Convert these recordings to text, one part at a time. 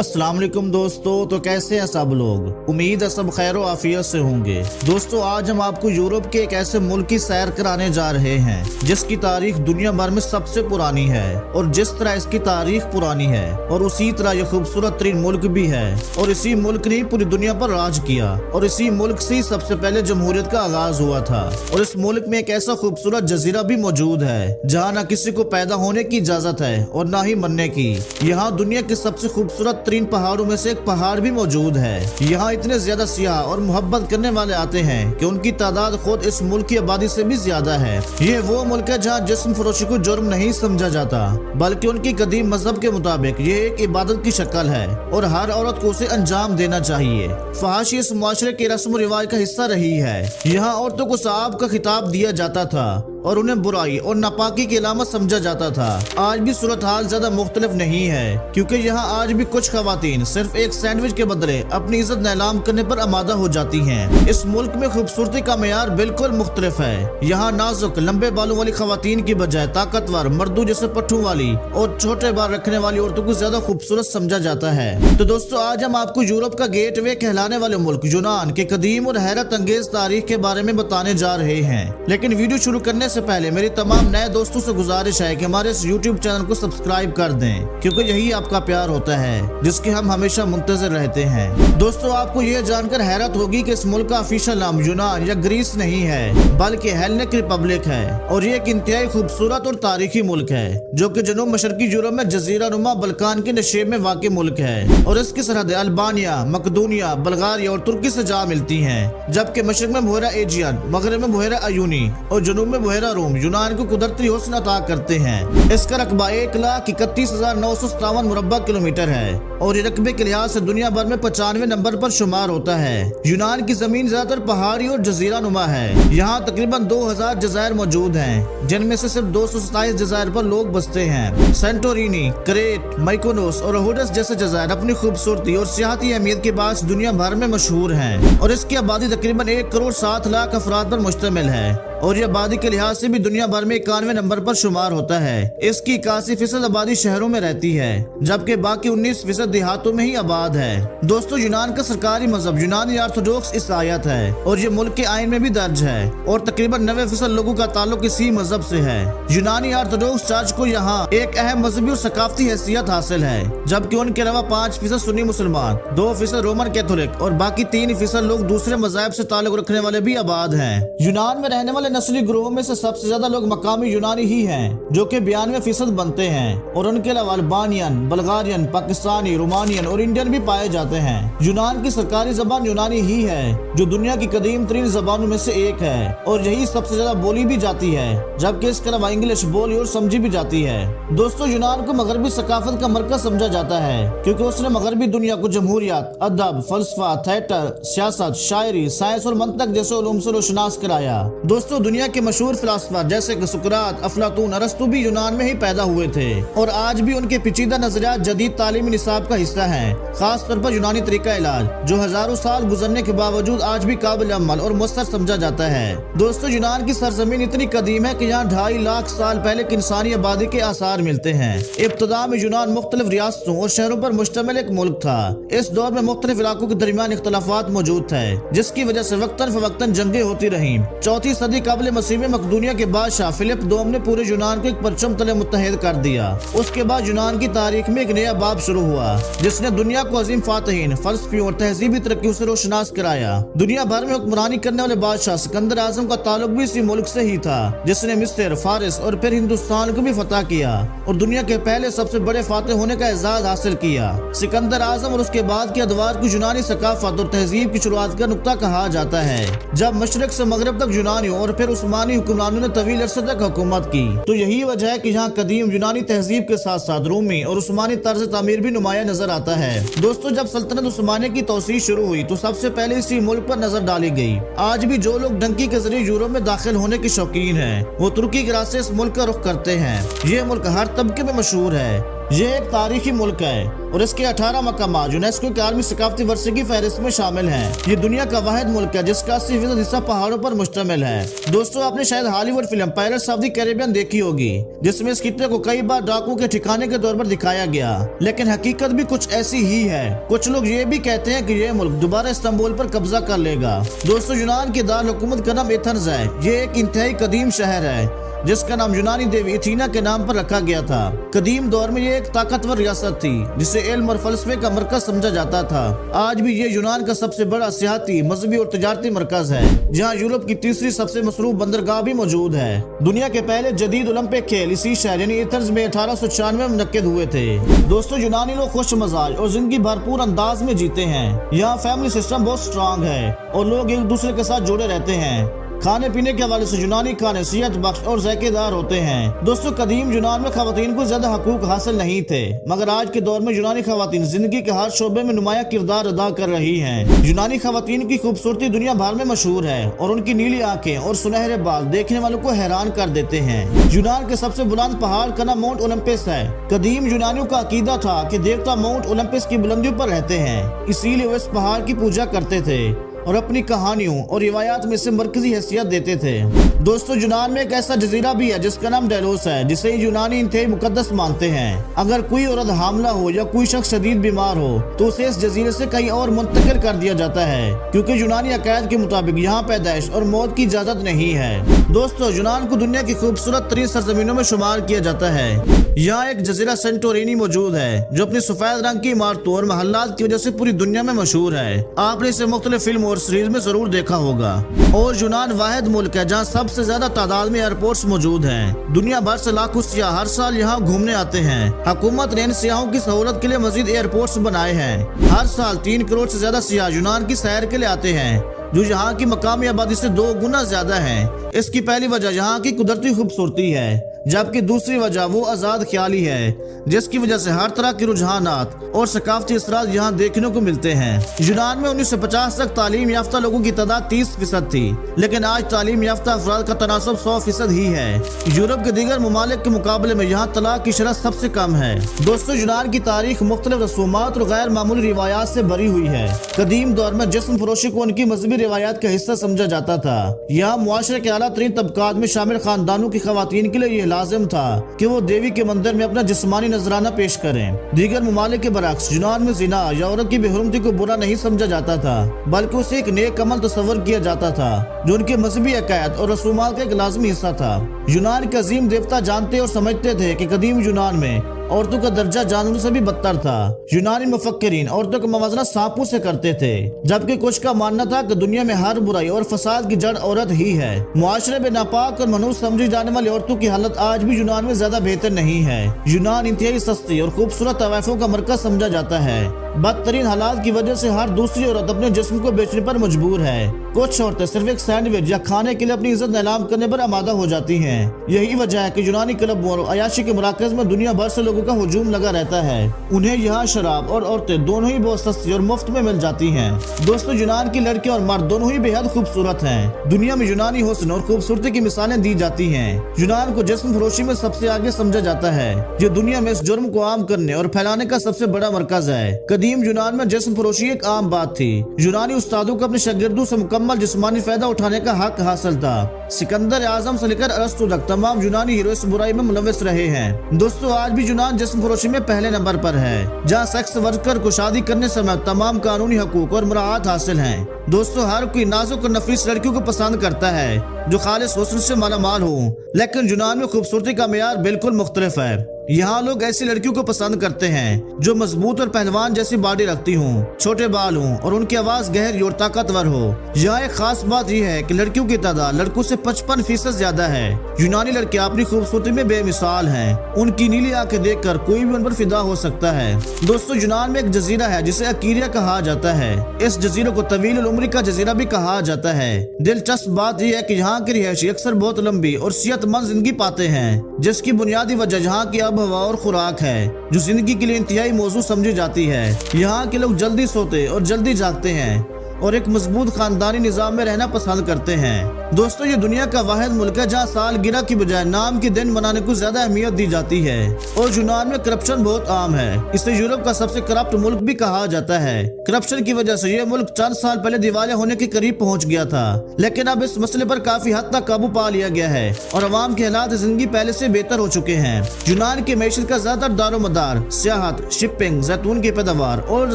अस्सलाम वालेकुम दोस्तों, तो कैसे हैं सब लोग। उम्मीद है सब खैर व आफियत से होंगे। दोस्तों आज हम आपको यूरोप के एक ऐसे मुल्क की सैर कराने जा रहे हैं जिसकी तारीख दुनिया भर में सबसे पुरानी है, और जिस तरह इसकी तारीख पुरानी है और उसी तरह ये खूबसूरत तरीन मुल्क भी है। और इसी मुल्क ने पूरी दुनिया पर राज किया और इसी मुल्क से ही सबसे पहले जमहूरियत का आगाज हुआ था। और इस मुल्क में एक ऐसा खूबसूरत जजीरा भी मौजूद है जहाँ न किसी को पैदा होने की इजाजत है और न ही मरने की। यहाँ दुनिया के सबसे खूबसूरत तरीन पहाड़ों में से एक पहाड़ भी मौजूद है। यहाँ इतने ज्यादा सियाह और मोहब्बत करने वाले आते हैं कि उनकी तादाद खुद इस मुल्क की आबादी से भी ज्यादा है। ये वो मुल्क है जहाँ जिस्म फरोशी को जुर्म नहीं समझा जाता, बल्कि उनकी कदीम मजहब के मुताबिक ये एक इबादत की शक्ल है और हर औरत को उसे अंजाम देना चाहिए। फहाशी इस मुआशरे के रस्म रिवाज का हिस्सा रही है। यहाँ औरतों को साहब का खिताब दिया जाता था और उन्हें बुराई और नापाकी की अलामत समझा जाता था। आज भी सूरत हाल ज्यादा मुख्तलिफ नहीं है, क्योंकि यहाँ आज भी कुछ खवातीन सिर्फ एक सैंडविच के बदले अपनी इज्जत नीलाम करने पर आमादा हो जाती हैं। इस मुल्क में खूबसूरती का मेयार बिल्कुल मुख्तलिफ है। यहाँ नाजुक लंबे बालों वाली खवातीन की बजाय ताकतवर मर्दों जैसे पट्टों वाली और छोटे बाल रखने वाली औरतों को ज्यादा खूबसूरत समझा जाता है। तो दोस्तों आज हम आपको यूरोप का गेटवे कहलाने वाले मुल्क यूनान के कदीम और हैरत अंगेज तारीख के बारे में बताने जा रहे हैं। लेकिन वीडियो शुरू करने से पहले मेरी तमाम नए दोस्तों से गुजारिश है कि हमारे इस YouTube चैनल को सब्सक्राइब कर दें, क्योंकि यही आपका प्यार होता है जिसके हम हमेशा मुंतजर रहते हैं। दोस्तों आपको ये जानकर हैरत होगी कि इस मुल्क का ऑफिशियल नाम यूनान या ग्रीस नहीं है, बल्कि हेलेनिक रिपब्लिक है। और ये एक इंतहाई खूबसूरत और तारीखी मुल्क है जो कि जनूब मशरकी यूरोप में जजीरा नुमा बल्कान के नशेब में वाक़ मुल्क है। और इसकी सरहदें अल्बानिया, मकदूनिया, बल्गारिया और तुर्की से जा मिलती हैं, जबकि मशरक में बहरा एजियन, मगरब में बहरा अयूनी और जनूब में बहरा रोम यूनान को कुदरती हुस्न अता करते हैं। इसका रकबा 1,31,957 मुरब्बा किलोमीटर है और ये रकबे के लिहाज से दुनिया भर में 95 नंबर पर शुमार होता है। यूनान की जमीन ज्यादातर पहाड़ी और जजीरा नुमा है। यहाँ तकरीबन 2000 जजायर मौजूद हैं, जिनमें से सिर्फ 227 जजायर पर लोग बसते हैं। सेंटोरिनी, क्रेट, माइकोनोस और रोहोडस जैसे जजायर अपनी खूबसूरती और सियाहती अहमियत के बायस दुनिया भर में मशहूर हैं। और इसकी आबादी तकरीबन 1,07,00,000 अफराद पर मुश्तमिल है और ये आबादी के लिहाज से भी दुनिया भर में 91 नंबर पर शुमार होता है। इसकी 81% आबादी शहरों में रहती है, जबकि बाकी 19% देहातों में ही आबाद है। दोस्तों यूनान का सरकारी मजहब यूनानी ऑर्थोडॉक्स ईसाईयत है और ये मुल्क के आइन में भी दर्ज है और तकरीबन 90% लोगों का ताल्लुक इसी मजहब से है। यूनानी ऑर्थोडॉक्स चर्च को यहाँ एक अहम मजहबी और सकाफती हैसियत हासिल है, जबकि उनके अलावा 5% सुन्नी मुसलमान, 2% रोमन कैथोलिक और बाकी 3% लोग दूसरे मज़ाहिब से ताल्लुक रखने वाले भी आबाद हैं। यूनान में रहने वाले नस्ली ग्रोह में से सबसे ज्यादा लोग मकामी यूनानी ही हैं, जो कि 92% बनते हैं और उनके अलावा अल्बानियन, बल्गारियन, पाकिस्तानी, रोमानियन और इंडियन भी पाए जाते हैं। यूनान की सरकारी जबान यूनानी ही है, जो दुनिया की कदीम तरीन जबानों में से एक है और यही सबसे ज्यादा बोली भी जाती है, जबकि इसके अलावा इंग्लिश बोली और समझी भी जाती है। दोस्तों यूनान को मगरबी सकाफत का मरकज समझा जाता है, क्योंकि उसने मगरबी दुनिया को जमहूरियत, अदब, फलसफा, थिएटर, सियासत, शायरी, साइंस और मंतक जैसे उलूम से रोशनास कराया। दोस्तों दुनिया के मशहूर फिलासफर जैसे कि सुकरात, अफलातून, अरस्तू भी यूनान में ही पैदा हुए थे और आज भी उनके पेचीदा नजरियात जदीद तालीमी निसाब का हिस्सा हैं। खास तौर पर यूनानी तरीका इलाज, जो हजारों साल गुजरने के बावजूद आज भी काबिल अमल और मुस्तर समझा जाता है। दोस्तों यूनान की सरजमीन इतनी कदीम है कि यहाँ 2.5 लाख साल पहले की इंसानी आबादी के आसार मिलते हैं। इब्तदा में यूनान मुख्तलिफ रियासतों और शहरों पर मुश्तमिल एक मुल्क था। इस दौर में मुख्तलिफ इलाकों के दरमियान इख्तलाफात मौजूद थे, जिसकी वजह से वक्तन फवक्तन जंगें होती रहीं। 4वीं सदी कबल मसीह में मकदूनिया के बादशाह फिलिप दोम ने पूरे यूनान को एक परचम तले मुत्तहिद कर दिया। उसके बाद यूनान की तारीख में एक नया बाब शुरू हुआ, जिसने दुनिया को अजीम फातहीन, फलसफियों और तहजीबी तरक्कियों से रोशनास कराया। दुनिया भर में हुक्मरानी करने वाले बादशाह सिकंदर आजम का ताल्लुक भी इसी मुल्क से ही था, जिसने मिस्र, फारिस और फिर हिंदुस्तान को भी फतह किया और दुनिया के पहले सबसे बड़े फातह होने का एजाज हासिल किया। सिकंदर आजम और उसके बाद के अदवार को यूनानी सकाफत और तहजीब की शुरुआत का नुक्ता कहा जाता है, जब मशरक से मगरब तक यूनानियों और फिर उस्मानी हुक्मरानों ने तवील अरसे तक हुकूमत की। तो यही वजह है कि यहाँ कदीम यूनानी तहजीब के साथ साथ रूमी और उस्मानी तर्ज तामीर भी नुमाया नजर आता है। दोस्तों जब सल्तनत उस्मानिया की तौसीह शुरू हुई तो सबसे पहले इसी मुल्क पर नजर डाली गई। आज भी जो लोग डंकी के जरिए यूरोप में दाखिल होने के शौकीन हैं, वो तुर्की के रास्ते इस मुल्क का रुख करते हैं। ये मुल्क हर तबके में मशहूर है یہ ایک تاریخی ملک ہے اور اس کے 18 مقامات یونیسکو کے عالمی ثقافتی ورثے کی فہرست میں شامل ہیں۔ یہ دنیا کا واحد ملک ہے جس کا 80% حصہ پہاڑوں پر مشتمل ہے۔ دوستو، آپ نے شاید Hollywood film pirates of the Caribbean دیکھی ہوگی، جس میں اس خطے کو کئی بار ڈاکو کے ٹھکانے کے طور پر دکھایا گیا، لیکن حقیقت بھی کچھ ایسی ہی ہے۔ کچھ لوگ یہ بھی کہتے ہیں کہ یہ ملک دوبارہ استنبول پر قبضہ کر لے گا۔ دوستو، یونان کے دارالحکومت کا نام ایتھنز ہے۔ یہ ایک انتہائی قدیم شہر ہے جس کا نام یونانی دیوی ایتھینا کے نام پر رکھا گیا تھا۔ قدیم دور میں یہ ایک طاقتور ریاست تھی جسے علم اور فلسفے کا مرکز سمجھا جاتا تھا۔ آج بھی یہ یونان کا سب سے بڑا سیاحتی، مذہبی اور تجارتی مرکز ہے، جہاں یورپ کی تیسری سب سے مصروف بندرگاہ بھی موجود ہے۔ دنیا کے پہلے جدید اولمپک کھیل اسی شہر یعنی ایتھنز میں 1896 میں منعقد ہوئے تھے۔ دوستو، یونانی لوگ خوش مزاج اور زندگی بھرپور انداز میں جیتے ہیں۔ یہاں فیملی سسٹم بہت سٹرانگ ہے اور لوگ ایک دوسرے کے ساتھ جڑے رہتے ہیں۔ کھانے پینے کے حوالے سے یونانی کھانے صحت بخش اور ذائقے دار ہوتے ہیں۔ دوستو، قدیم یونان میں خواتین کو زیادہ حقوق حاصل نہیں تھے، مگر آج کے دور میں یونانی خواتین زندگی کے ہر شعبے میں نمایاں کردار ادا کر رہی ہیں۔ یونانی خواتین کی خوبصورتی دنیا بھر میں مشہور ہے اور ان کی نیلی آنکھیں اور سنہرے بال دیکھنے والوں کو حیران کر دیتے ہیں۔ یونان کے سب سے بلند پہاڑ کا نام ماؤنٹ اولمپس ہے۔ قدیم یونانیوں کا عقیدہ تھا کہ دیوتا ماؤنٹ اولمپس کی بلندیوں پر رہتے ہیں، اسی لیے وہ اس پہاڑ کی پوجا کرتے تھے اور اپنی کہانیوں اور روایات میں سے مرکزی حیثیت دیتے تھے۔ دوستو، یونان میں ایک ایسا جزیرہ بھی ہے جس کا نام ڈیلوس ہے، جسے یونانی انتہائی مقدس مانتے ہیں۔ اگر کوئی عورت حاملہ ہو یا کوئی شخص شدید بیمار ہو تو اسے اس جزیرے سے کہیں اور منتقل کر دیا جاتا ہے، کیونکہ یونانی عقائد کے مطابق یہاں پیدائش اور موت کی اجازت نہیں ہے۔ دوستو، یونان کو دنیا کی خوبصورت ترین سرزمینوں میں شمار کیا جاتا ہے۔ یہاں ایک جزیرہ سینٹورینی موجود ہے جو اپنی سفید رنگ کی عمارتوں اور محلات کی وجہ سے پوری دنیا میں مشہور ہے۔ آپ نے اسے مختلف فلم اور سیریز میں ضرور دیکھا ہوگا۔ اور یونان واحد ملک ہے جہاں سب سے زیادہ تعداد میں ایئرپورٹس موجود ہیں۔ دنیا بھر سے لاکھوں سیاح ہر سال یہاں گھومنے آتے ہیں۔ حکومت نے ان سیاحوں کی سہولت کے لیے مزید ایئرپورٹس بنائے ہیں۔ ہر سال 3 کروڑ سے زیادہ سیاح یونان کی سیر کے لیے آتے ہیں، جو یہاں کی مقامی آبادی سے 2 گنا زیادہ ہے۔ اس کی پہلی وجہ یہاں کی قدرتی خوبصورتی ہے، جبکہ دوسری وجہ وہ آزاد خیالی ہے، جس کی وجہ سے ہر طرح کے رجحانات اور ثقافتی اثرات یہاں دیکھنے کو ملتے ہیں۔ یونان میں 1950 تک تعلیم یافتہ لوگوں کی تعداد 30% تھی، لیکن آج تعلیم یافتہ افراد کا تناسب 100% ہی ہے۔ یورپ کے دیگر ممالک کے مقابلے میں یہاں طلاق کی شرح سب سے کم ہے۔ دوستو، یونان کی تاریخ مختلف رسومات اور غیر معمولی روایات سے بھری ہوئی ہے۔ قدیم دور میں جسم فروشی کو ان کی مذہبی روایات کا حصہ سمجھا جاتا تھا۔ یہاں معاشرے کے اعلیٰ ترین طبقات میں شامل خاندانوں کی خواتین کے لیے یہ لازم تھا کہ وہ دیوی کے مندر میں اپنا جسمانی نذرانہ پیش کریں۔ دیگر ممالک کے برعکس یونان میں زنا یا عورت کی بے حرمتی کو برا نہیں سمجھا جاتا تھا، بلکہ اسے ایک نیک عمل تصور کیا جاتا تھا جو ان کے مذہبی عقائد اور رسومات کا ایک لازمی حصہ تھا۔ یونان کے عظیم دیوتا جانتے اور سمجھتے تھے کہ قدیم یونان میں عورتوں کا درجہ جانوروں سے بھی بدتر تھا۔ یونانی مفکرین عورتوں کا موازنہ سانپوں سے کرتے تھے، جبکہ کچھ کا ماننا تھا کہ دنیا میں ہر برائی اور فساد کی جڑ عورت ہی ہے۔ معاشرے میں ناپاک اور منحوس سمجھی جانے والی عورتوں کی حالت آج بھی یونان میں زیادہ بہتر نہیں ہے۔ یونان انتہائی سستی اور خوبصورت طوائفوں کا مرکز سمجھا جاتا ہے۔ بدترین حالات کی وجہ سے ہر دوسری عورت اپنے جسم کو بیچنے پر مجبور ہے۔ کچھ عورتیں صرف ایک سینڈوچ یا کھانے کے لیے اپنی عزت نیلام کرنے پر آمادہ ہو جاتی ہیں۔ یہی وجہ ہے کہ یونانی کلبوں اور عیاشی کے مراکز میں دنیا بھر سے لوگوں کا ہجوم لگا رہتا ہے۔ انہیں یہاں شراب اور عورتیں دونوں ہی بہت سستی اور مفت میں مل جاتی ہیں۔ دوستو، یونان کی لڑکیاں اور مرد دونوں ہی بے حد خوبصورت ہیں۔ دنیا میں یونانی حسن اور خوبصورتی کی مثالیں دی جاتی ہیں۔ یونان کو جسم فروشی میں سب سے آگے سمجھا جاتا ہے، جو دنیا میں اس جرم کو عام کرنے اور پھیلانے کا سب سے بڑا مرکز ہے۔ قدیم یونان میں جسم فروشی ایک عام بات تھی۔ یونانی استادوں کو اپنے شاگردوں سے مکمل جسمانی فائدہ اٹھانے کا حق حاصل تھا۔ سکندر اعظم سے لے کر ارسطو تک تمام یونانی ہیرو اس برائی میں ملوث رہے ہیں۔ دوستو، آج بھی یونان جسم فروشی میں پہلے نمبر پر ہے، جہاں سیکس ورکر کو شادی کرنے سمیت تمام قانونی حقوق اور مراعات حاصل ہیں۔ دوستو، ہر کوئی نازک اور نفیس لڑکیوں کو پسند کرتا ہے جو خالص حسن سے مالا مال ہوں، لیکن یونان میں خوبصورتی کا معیار بالکل مختلف ہے۔ یہاں لوگ ایسی لڑکیوں کو پسند کرتے ہیں جو مضبوط اور پہلوان جیسی باڈی رکھتی ہوں، چھوٹے بال ہوں اور ان کی آواز گہری اور طاقتور ہو۔ یہاں ایک خاص بات یہ ہے کہ لڑکیوں کی تعداد لڑکوں سے 55% زیادہ ہے۔ یونانی لڑکیاں اپنی خوبصورتی میں بے مثال ہیں۔ ان کی نیلی آنکھیں دیکھ کر کوئی بھی ان پر فدا ہو سکتا ہے۔ دوستو، یونان میں ایک جزیرہ ہے جسے اکیریا کہا جاتا ہے۔ اس جزیرے کو طویل العمری کا جزیرہ بھی کہا جاتا ہے۔ دلچسپ بات یہ ہے کہ یہاں کے رہائشی اکثر بہت لمبی اور صحت مند زندگی پاتے ہیں، جس کی بنیادی وجہ یہاں کی آب و ہوا اور خوراک ہے، جو زندگی کے لیے انتہائی موزوں سمجھی جاتی ہے۔ یہاں کے لوگ جلدی سوتے اور جلدی جاگتے ہیں اور ایک مضبوط خاندانی نظام میں رہنا پسند کرتے ہیں۔ दोस्तों ये दुनिया का वाहिद मुल्क है जहाँ सालगिरह की बजाय नाम के दिन मनाने को ज्यादा अहमियत दी जाती है और यूनान में करप्शन बहुत आम है। इसे यूरोप का सबसे करप्ट मुल्क भी कहा जाता है। करप्शन की वजह से ये मुल्क चंद साल पहले दिवालिया होने के करीब पहुंच गया था, लेकिन अब इस मसले पर काफी हद तक काबू पा लिया गया है और अवाम के हालात जिंदगी पहले से बेहतर हो चुके हैं। यूनान की मैशत का ज्यादातर दारोमदार सियाहत, शिपिंग, जैतून की पैदावार और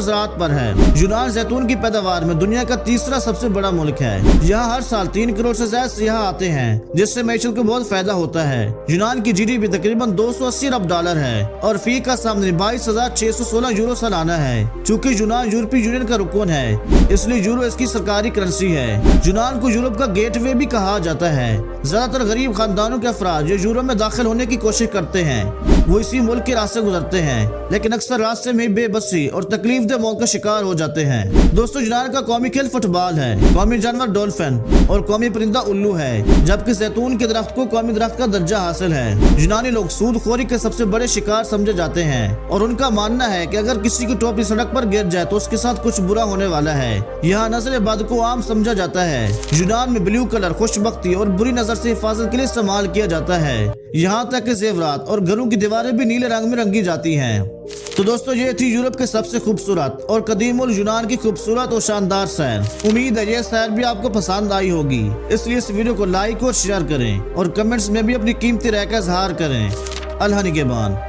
ज़राअत पर है। यूनान जैतून की पैदावार में दुनिया का तीसरा सबसे बड़ा मुल्क है। यहाँ हर साल 3 करोड़ से ज्यादा सियाह आते हैं, जिससे मैशत को बहुत फायदा होता है। यूनान की GDP तकरीबन 280 अरब डॉलर है और फी का सामने 22,616 यूरो सालाना है। चूँकि यूनान यूरोपीय यूनियन का रुकन है, इसलिए यूरो इसकी सरकारी करेंसी है। यूनान को यूरोप का गेटवे भी कहा जाता है। ज्यादातर गरीब खानदानों के अफराद जो यूरोप में दाखिल होने की कोशिश करते हैं वो इसी मुल्क के रास्ते गुजरते हैं, लेकिन अक्सर रास्ते में बेबसी और तकलीफ दे मौत का शिकार हो जाते हैं। दोस्तों यूनान का कौमी खेल फुटबॉल है, कौमी जानवर डॉल्फिन और कौमी परिंदा उल्लू है, जबकि जैतून के दरख्त को कौमी दरख्त का दर्जा हासिल है। यूनानी लोग सूदखोरी के सबसे बड़े शिकार समझे जाते हैं और उनका मानना है कि अगर किसी की टोपी सड़क पर गिर जाए तो उसके साथ कुछ बुरा होने वाला है। यहाँ नजर बद को आम समझा जाता है। यूनान में ब्लू कलर खुशबख्ती और बुरी नजर से हिफाजत के लिए इस्तेमाल किया जाता है। यहाँ तक कि जेवरात और घरों की दीवारें भी नीले रंग में रंगी जाती हैं। तो दोस्तों ये थी यूरोप के सबसे खूबसूरत और कदीम उल यूनान की खूबसूरत और शानदार सैर। उम्मीद है ये सैर भी आपको पसंद आई होगी, इसलिए इस वीडियो को लाइक और शेयर करें और कमेंट्स में भी अपनी कीमती राय का इजहार करें। अल्लाह निगहबान।